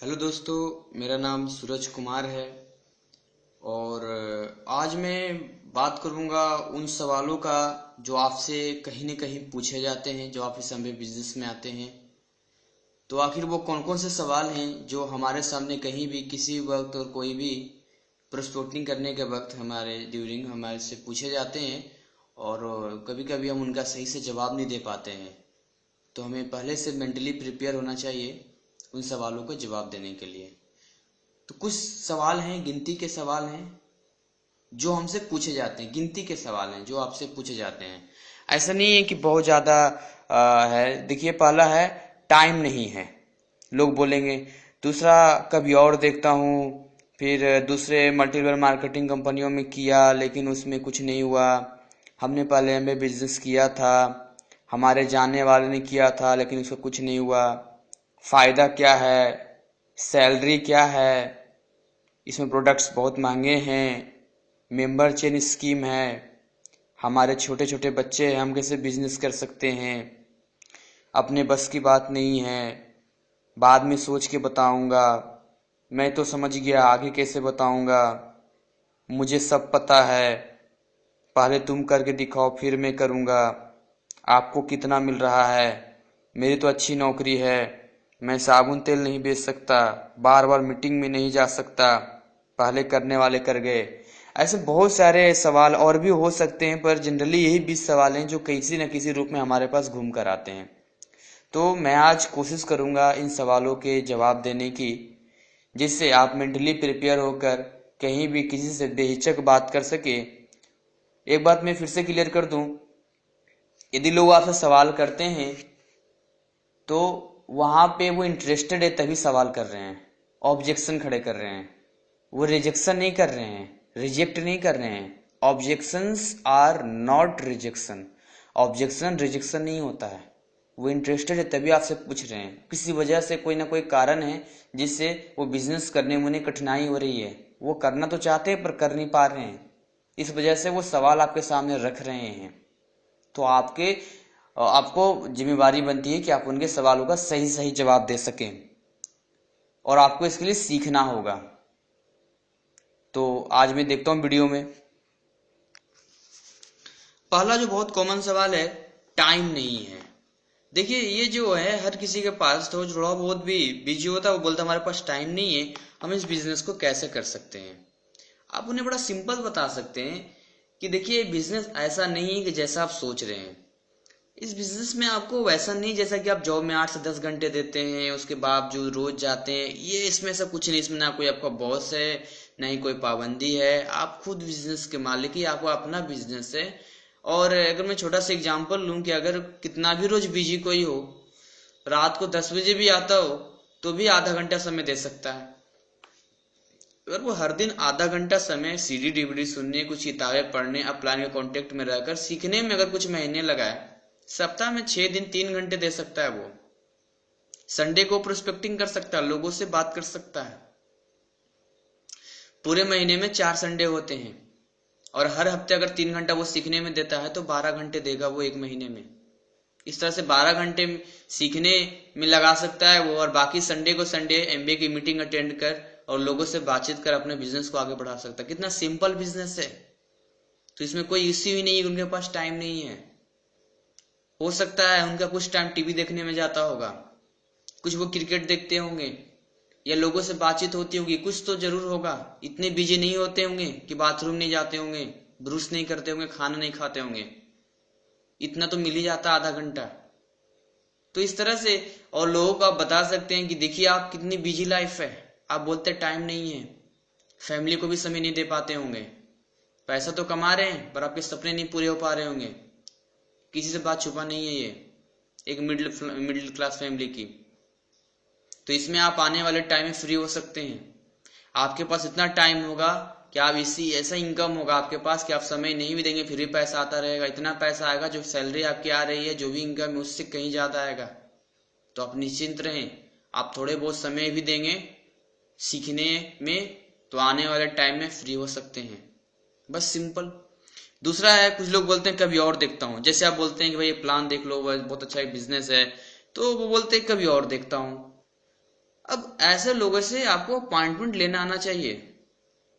Hello दोस्तों, मेरा नाम सूरज कुमार है और आज मैं बात करूंगा उन सवालों का जो आपसे कहीं न कहीं पूछे जाते हैं, जो आप इस समय बिजनेस में आते हैं। तो आखिर वो कौन कौन से सवाल हैं जो हमारे सामने कहीं भी किसी वक्त और कोई भी प्रस्फोटनिंग करने के वक्त हमारे ड्यूरिंग हमारे से पूछे जाते हैं और कभी कभी हम उनका सही से जवाब नहीं दे पाते हैं। तो हमें पहले से मेंटली प्रिपेयर होना चाहिए उन सवालों का जवाब देने के लिए। तो कुछ सवाल हैं, गिनती के सवाल हैं जो हमसे पूछे जाते हैं, गिनती के सवाल हैं जो आपसे पूछे जाते हैं। ऐसा नहीं है कि बहुत ज़्यादा है। देखिए, पहला है टाइम नहीं है, लोग बोलेंगे। दूसरा, कभी और देखता हूँ। फिर दूसरे मल्टीलेवल मार्केटिंग कंपनियों में किया लेकिन उसमें कुछ नहीं हुआ। हमने पहले एमबीए बिजनेस किया था, हमारे जानने वाले ने किया था लेकिन उसका कुछ नहीं हुआ। फायदा क्या है, सैलरी क्या है, इसमें प्रोडक्ट्स बहुत महंगे हैं, मेंबर चेन स्कीम है, हमारे छोटे छोटे बच्चे हैं, हम कैसे बिजनेस कर सकते हैं, अपने बस की बात नहीं है, बाद में सोच के बताऊंगा, मैं तो समझ गया आगे कैसे बताऊंगा, मुझे सब पता है, पहले तुम करके दिखाओ फिर मैं करूंगा, आपको कितना मिल रहा है, मेरी तो अच्छी नौकरी है, मैं साबुन तेल नहीं बेच सकता, बार बार मीटिंग में नहीं जा सकता, पहले करने वाले कर गए। ऐसे बहुत सारे सवाल और भी हो सकते हैं, पर जनरली यही 20 सवाल हैं जो किसी न किसी रूप में हमारे पास घूम कर आते हैं। तो मैं आज कोशिश करूंगा इन सवालों के जवाब देने की, जिससे आप मेंटली प्रिपेयर होकर कहीं भी किसी से बेहिचक बात कर सके। एक बात मैं फिर से क्लियर कर दूं, यदि लोग आपसे सवाल करते हैं तो वहां पे वो इंटरेस्टेड है तभी सवाल कर रहे हैं, ऑब्जेक्शन खड़े कर रहे हैं। वो रिजेक्शन नहीं कर रहे हैं, रिजेक्ट नहीं कर रहे हैं। Objections are not rejection. Objection rejection नहीं होता है। वो इंटरेस्टेड है तभी आपसे पूछ रहे हैं, किसी वजह से कोई ना कोई कारण है जिससे वो बिजनेस करने में उन्हें कठिनाई हो रही है। वो करना तो चाहते हैं पर कर नहीं पा रहे हैं, इस वजह से वो सवाल आपके सामने रख रहे हैं। तो आपको जिम्मेवारी बनती है कि आप उनके सवालों का सही सही जवाब दे सकें और आपको इसके लिए सीखना होगा। तो आज मैं देखता हूँ वीडियो में। पहला जो बहुत कॉमन सवाल है, टाइम नहीं है। देखिए, ये जो है हर किसी के पास, तो थोड़ा बहुत भी बिजी होता है वो बोलता है हमारे पास टाइम नहीं है, हम इस बिजनेस को कैसे कर सकते हैं। आप उन्हें बड़ा सिंपल बता सकते हैं कि देखिए, बिजनेस ऐसा नहीं है कि जैसा आप सोच रहे हैं। इस बिजनेस में आपको वैसा नहीं जैसा कि आप जॉब में 8 से 10 घंटे देते हैं उसके बावजूद रोज जाते हैं, ये इसमें ऐसा कुछ नहीं। इसमें ना कोई आपका बॉस है, ना ही कोई पाबंदी है। आप खुद बिजनेस के मालिक ही, आपको अपना बिजनेस है। और अगर मैं छोटा सा एग्जांपल लूं कि अगर कितना भी रोज बिजी कोई हो, रात को 10 बजे भी आता हो तो भी आधा घंटा समय दे सकता है। अगर वो हर दिन आधा घंटा समय सीडी डीवीडी सुनने, कुछ किताबें पढ़ने, अपलाइन के कांटेक्ट में रहकर सीखने में अगर कुछ महीने लगाए, सप्ताह में 6 दिन 3 घंटे दे सकता है। वो संडे को प्रोस्पेक्टिंग कर सकता है, लोगों से बात कर सकता है। पूरे महीने में 4 संडे होते हैं और हर हफ्ते अगर 3 घंटा वो सीखने में देता है तो 12 घंटे देगा वो एक महीने में। इस तरह से 12 घंटे सीखने में लगा सकता है वो, और बाकी संडे को संडे एमबीए की मीटिंग अटेंड कर और लोगों से बातचीत कर अपने बिजनेस को आगे बढ़ा सकता है। कितना सिंपल बिजनेस है। तो इसमें कोई इश्यू ही नहीं है, उनके पास टाइम नहीं है। हो सकता है उनका कुछ टाइम टीवी देखने में जाता होगा, कुछ वो क्रिकेट देखते होंगे या लोगों से बातचीत होती होगी, कुछ तो जरूर होगा। इतने बिजी नहीं होते होंगे कि बाथरूम नहीं जाते होंगे, ब्रश नहीं करते होंगे, खाना नहीं खाते होंगे। इतना तो मिल ही जाता आधा घंटा। तो इस तरह से और लोगों को आप बता सकते हैं कि देखिए आप कितनी बिजी लाइफ है, आप बोलते टाइम नहीं है, फैमिली को भी समय नहीं दे पाते होंगे, पैसा तो कमा रहे हैं पर आपके सपने नहीं पूरे हो पा रहे होंगे। किसी से बात छुपा नहीं है ये एक मिडिल क्लास फैमिली की। तो इसमें आप आने वाले टाइम में फ्री हो सकते हैं। आपके पास इतना टाइम होगा कि आप इसी ऐसा इनकम होगा आपके पास कि आप समय नहीं भी देंगे फिर भी पैसा आता रहेगा। इतना पैसा आएगा जो सैलरी आपकी आ रही है, जो भी इनकम है उससे कहीं ज्यादा आएगा। तो आप निश्चिंत रहें, आप थोड़े बहुत समय भी देंगे सीखने में तो आने वाले टाइम में फ्री हो सकते हैं। बस सिंपल। दूसरा है, कुछ लोग बोलते हैं कभी और देखता हूँ। जैसे आप बोलते हैं कि भाई ये प्लान देख लो, बहुत अच्छा एक बिजनेस है, तो वो बोलते हैं कभी और देखता हूँ। अब ऐसे लोगों से आपको अपॉइंटमेंट लेना आना चाहिए।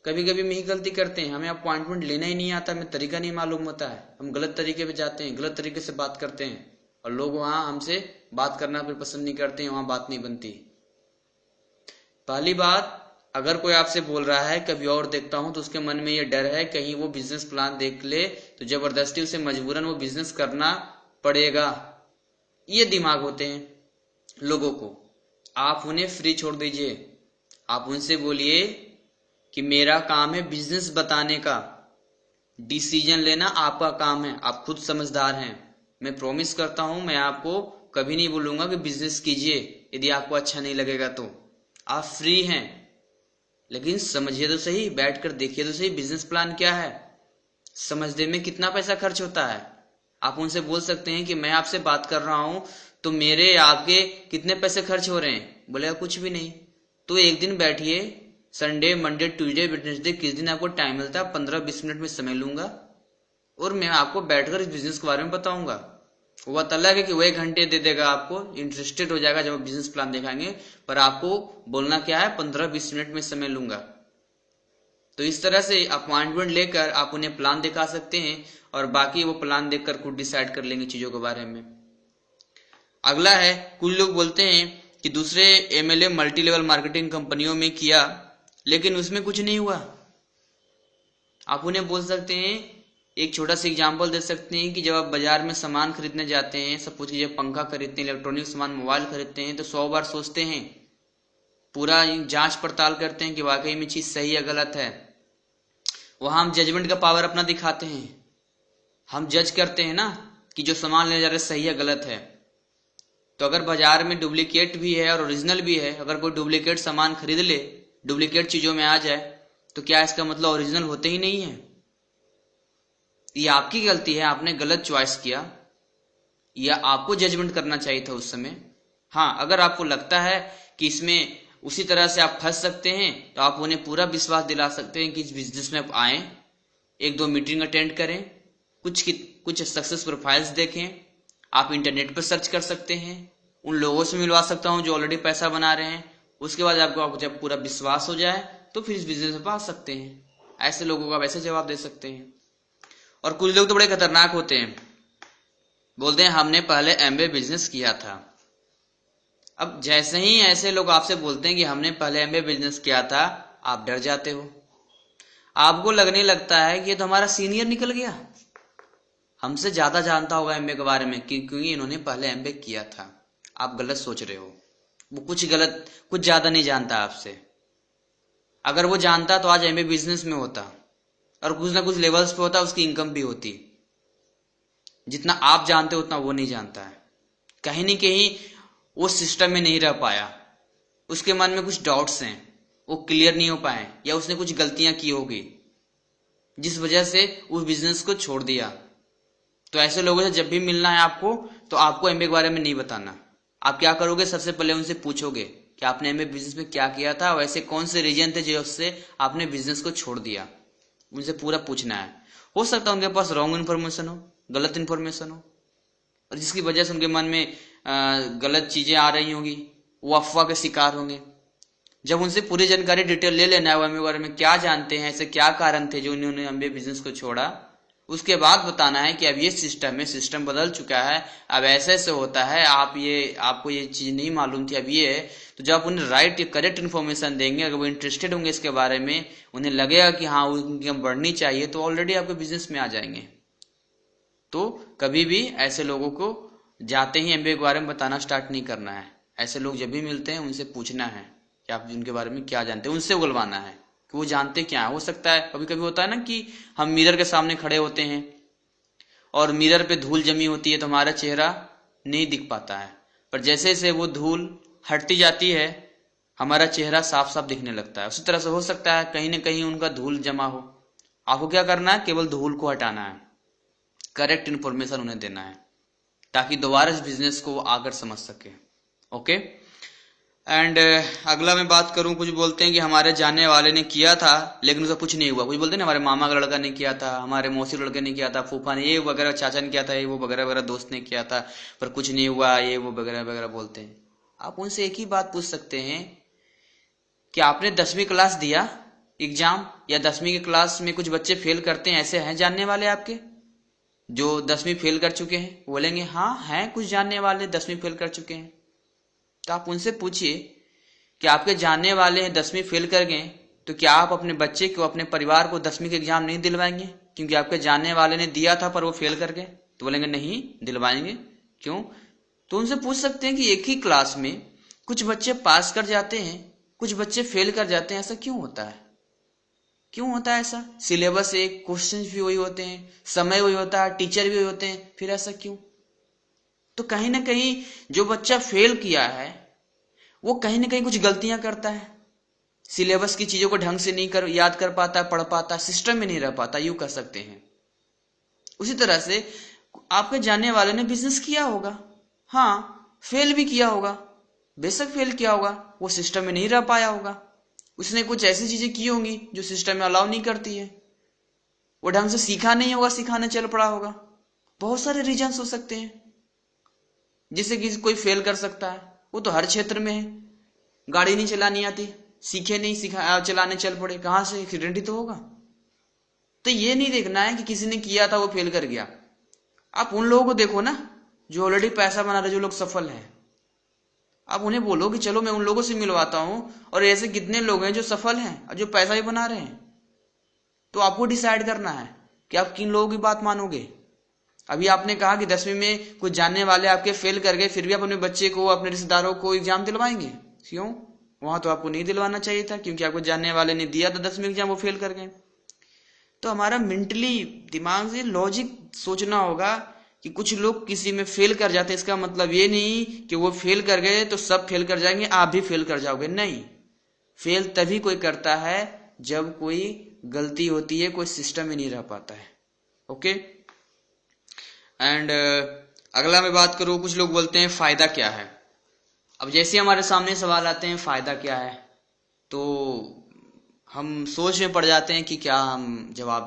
कभी कभी हम यही गलती करते हैं, हमें अपॉइंटमेंट लेना ही नहीं आता, हमें तरीका नहीं मालूम होता है, हम गलत तरीके पे जाते हैं, गलत तरीके से बात करते हैं और लोग वहां हमसे बात करना फिर पसंद नहीं करते हैं, वहां बात नहीं बनती। पहली बात, अगर कोई आपसे बोल रहा है कभी और देखता हूं, तो उसके मन में ये डर है कहीं वो बिजनेस प्लान देख ले तो जबरदस्ती उसे मजबूरन वो बिजनेस करना पड़ेगा। ये दिमाग होते हैं लोगों को। आप उन्हें फ्री छोड़ दीजिए, आप उनसे बोलिए कि मेरा काम है बिजनेस बताने का, डिसीजन लेना आपका काम है, आप खुद समझदार हैं। मैं प्रॉमिस करता हूं मैं आपको कभी नहीं बोलूंगा कि बिजनेस कीजिए, यदि आपको अच्छा नहीं लगेगा तो। आप फ्री हैं, लेकिन समझिए तो सही, बैठकर देखिए तो सही बिजनेस प्लान क्या है, समझने में कितना पैसा खर्च होता है। आप उनसे बोल सकते हैं कि मैं आपसे बात कर रहा हूं तो मेरे आपके कितने पैसे खर्च हो रहे हैं, बोलेगा कुछ भी नहीं। तो एक दिन बैठिए, संडे मंडे ट्यूसडे वेडनेसडे, किस दिन आपको टाइम मिलता है 15-20 मिनट में समय लूंगा और मैं आपको बैठकर इस बिजनेस के बारे में बताऊंगा। वो बात अलग है कि वो 1 घंटे दे देगा आपको, इंटरेस्टेड हो जाएगा जब आप बिजनेस प्लान दिखाएंगे, पर आपको बोलना क्या है 15-20 मिनट में समय लूंगा। तो इस तरह से अपॉइंटमेंट लेकर आप उन्हें प्लान दिखा सकते हैं और बाकी वो प्लान देखकर खुद डिसाइड कर लेंगे चीजों के बारे में। अगला है, कुछ लोग बोलते हैं कि दूसरे MLM मल्टी लेवल मार्केटिंग कंपनियों में किया लेकिन उसमें कुछ नहीं हुआ। आप उन्हें बोल सकते हैं, एक छोटा सा एग्जांपल दे सकते हैं कि जब आप बाजार में सामान खरीदने जाते हैं, सपोज कीजिए पंखा खरीदते हैं, इलेक्ट्रॉनिक सामान मोबाइल खरीदते हैं, तो 100 बार सोचते हैं, पूरा जांच पड़ताल करते हैं कि वाकई में चीज सही या गलत है। वहां हम जजमेंट का पावर अपना दिखाते हैं, हम जज करते हैं ना कि जो सामान ले जा रहे सही या गलत है। तो अगर बाजार में डुप्लीकेट भी है और ओरिजिनल भी है, अगर कोई डुप्लीकेट सामान खरीद ले, डुप्लीकेट चीजों में आ जाए, तो क्या इसका मतलब ओरिजिनल होते ही नहीं है? ये आपकी गलती है, आपने गलत चॉइस किया, या आपको जजमेंट करना चाहिए था उस समय। हाँ, अगर आपको लगता है कि इसमें उसी तरह से आप फंस सकते हैं तो आप उन्हें पूरा विश्वास दिला सकते हैं कि इस बिजनेस में आप आए, 1-2 मीटिंग अटेंड करें, कुछ सक्सेस प्रोफाइल्स देखें, आप इंटरनेट पर सर्च कर सकते हैं, उन लोगों से मिलवा सकता हूं जो ऑलरेडी पैसा बना रहे हैं। उसके बाद आपको जब पूरा विश्वास हो जाए तो फिर इस बिजनेस में आ सकते हैं। ऐसे लोगों को आप ऐसे जवाब दे सकते हैं। और कुछ लोग तो बड़े खतरनाक होते हैं, बोलते हैं हमने पहले MBA बिजनेस किया था। अब जैसे ही ऐसे लोग आपसे बोलते हैं कि हमने पहले MBA बिजनेस किया था, आप डर जाते हो, आपको लगने लगता है कि ये तो हमारा सीनियर निकल गया, हमसे ज्यादा जानता होगा MBA के बारे में, क्योंकि इन्होंने पहले MBA किया था। आप गलत सोच रहे हो, वो कुछ ज्यादा नहीं जानता आपसे। अगर वो जानता तो आज MBA बिजनेस में होता और कुछ ना कुछ लेवल्स पे होता, उसकी इनकम भी होती। जितना आप जानते हो उतना वो नहीं जानता है। कहीं न कहीं वो सिस्टम में नहीं रह पाया, उसके मन में कुछ डाउट्स हैं, वो क्लियर नहीं हो पाए, या उसने कुछ गलतियां की होगी जिस वजह से उस बिजनेस को छोड़ दिया। तो ऐसे लोगों से जब भी मिलना है आपको, तो आपको MBA के बारे में नहीं बताना। आप क्या करोगे, सबसे पहले उनसे पूछोगे कि आपने MBA बिजनेस में क्या किया था, वैसे कौन से रीजन थे जिससे आपने बिजनेस को छोड़ दिया। उनसे पूरा पूछना है। हो सकता है उनके पास रॉन्ग इन्फॉर्मेशन हो, गलत इन्फॉर्मेशन हो, और जिसकी वजह से उनके मन में गलत चीजें आ रही होंगी, वो अफवाह के शिकार होंगे। जब उनसे पूरी जानकारी डिटेल ले लेना है, वो MBA बारे में क्या जानते हैं, ऐसे क्या कारण थे जो उन्होंने MBA बिजनेस को छोड़ा, उसके बाद बताना है कि अब ये सिस्टम है, सिस्टम बदल चुका है, अब ऐसे ऐसे होता है, आपको ये चीज नहीं मालूम थी, अब ये है। तो जब आप उन्हें राइट करेक्ट इन्फॉर्मेशन देंगे, अगर वो इंटरेस्टेड होंगे इसके बारे में, उन्हें लगेगा कि हाँ उनकी इनकम बढ़नी चाहिए, तो ऑलरेडी आपके बिजनेस में आ जाएंगे। तो कभी भी ऐसे लोगों को जाते ही MBA के बारे में बताना स्टार्ट नहीं करना है। ऐसे लोग जब भी मिलते हैं उनसे पूछना है कि आप उनके बारे में क्या जानते हैं, उनसे उगलवाना है कि वो जानते क्या है। हो सकता है कभी कभी होता है ना कि हम मिरर के सामने खड़े होते हैं और मिरर पे धूल जमी होती है तो हमारा चेहरा नहीं दिख पाता है, पर जैसे जैसे वो धूल हटती जाती है हमारा चेहरा साफ साफ दिखने लगता है। उसी तरह से हो सकता है कहीं ना कहीं उनका धूल जमा हो। आपको क्या करना है, केवल धूल को हटाना है, करेक्ट इन्फॉर्मेशन उन्हें देना है, ताकि दोबारा इस बिजनेस को वो आकर समझ सके। ओके। एंड अगला मैं बात करूं, कुछ बोलते हैं कि हमारे जानने वाले ने किया था लेकिन उसका कुछ नहीं हुआ। कुछ बोलते हैं ना हमारे मामा का लड़का ने किया था, हमारे मौसी लड़के ने किया था, फूफा ने ये वगैरह, चाचा ने किया था, ये वो वगैरह वगैरह, दोस्त ने किया था, पर कुछ नहीं हुआ, ये वो वगैरह वगैरह बोलते हैं। आप उनसे एक ही बात पूछ सकते हैं कि आपने 10वीं क्लास दिया एग्जाम, या 10वीं की क्लास में कुछ बच्चे फेल करते हैं, ऐसे हैं जानने वाले आपके जो 10वीं फेल कर चुके हैं? बोलेंगे हाँ हैं कुछ जानने वाले 10वीं फेल कर चुके हैं। तो आप उनसे पूछिए कि आपके जानने वाले हैं 10वीं फेल कर गए, तो क्या आप अपने बच्चे को, अपने परिवार को 10वीं के एग्जाम नहीं दिलवाएंगे क्योंकि आपके जानने वाले ने दिया था पर वो फेल कर गए? तो बोलेंगे नहीं दिलवाएंगे। क्यों? तो उनसे पूछ सकते हैं कि एक ही क्लास में कुछ बच्चे पास कर जाते हैं, कुछ बच्चे फेल कर जाते हैं, ऐसा क्यों होता है? क्यों होता है ऐसा? सिलेबस एक, क्वेश्चन भी वही होते हैं, समय वही होता है, टीचर भी वही होते हैं, फिर ऐसा क्यों? तो कहीं ना कहीं जो बच्चा फेल किया है वो कहीं ना कहीं कुछ गलतियां करता है, सिलेबस की चीजों को ढंग से नहीं याद कर पाता, पढ़ पाता, सिस्टम में नहीं रह पाता, यूं कर सकते हैं। उसी तरह से आपके जानने वाले ने बिजनेस किया होगा, हाँ फेल भी किया होगा, बेशक फेल किया होगा, वो सिस्टम में नहीं रह पाया होगा, उसने कुछ ऐसी चीजें की होंगी जो सिस्टम में अलाउ नहीं करती है, वो ढंग से सीखा नहीं होगा, सिखाने चल पड़ा होगा। बहुत सारे रीजंस हो सकते हैं जिससे कि कोई फेल कर सकता है। वो तो हर क्षेत्र में है, गाड़ी नहीं चलानी आती, सीखे नहीं, चलाने चल पड़े, कहां से? एक्सीडेंट ही तो होगा। तो ये नहीं देखना है कि किसी ने किया था वो फेल कर गया। आप उन लोगों को देखो ना जो ऑलरेडी पैसा बना रहे, जो लोग सफल हैं, आप उन्हें बोलो कि चलो मैं उन लोगों से मिलवाता हूं, और ऐसे कितने लोग हैं जो सफल हैं और जो पैसा भी बना रहे हैं। तो आपको डिसाइड करना है कि आप किन लोगों की बात मानोगे। अभी आपने कहा कि 10वीं में कुछ जानने वाले आपके फेल कर गए, फिर भी आप अपने बच्चे को, अपने रिश्तेदारों को एग्जाम दिलवाएंगे? क्यों? वहां तो आपको नहीं दिलवाना चाहिए था क्योंकि आपको जानने वाले ने दिया था 10वीं एग्जाम, वो फेल कर गए। तो हमारा मेंटली, दिमाग से लॉजिक सोचना होगा कि कुछ लोग किसी में फेल कर जाते हैं, इसका मतलब ये नहीं कि वो फेल कर गए तो सब फेल कर जाएंगे, आप भी फेल कर जाओगे। नहीं, फेल तभी कोई करता है जब कोई गलती होती है, कोई सिस्टम में नहीं रह पाता है। ओके। एंड अगला मैं बात करूं, कुछ लोग बोलते हैं फायदा क्या है। अब जैसे हमारे सामने सवाल आते हैं फायदा क्या है, तो हम सोच में पड़ जाते हैं कि क्या हम जवाब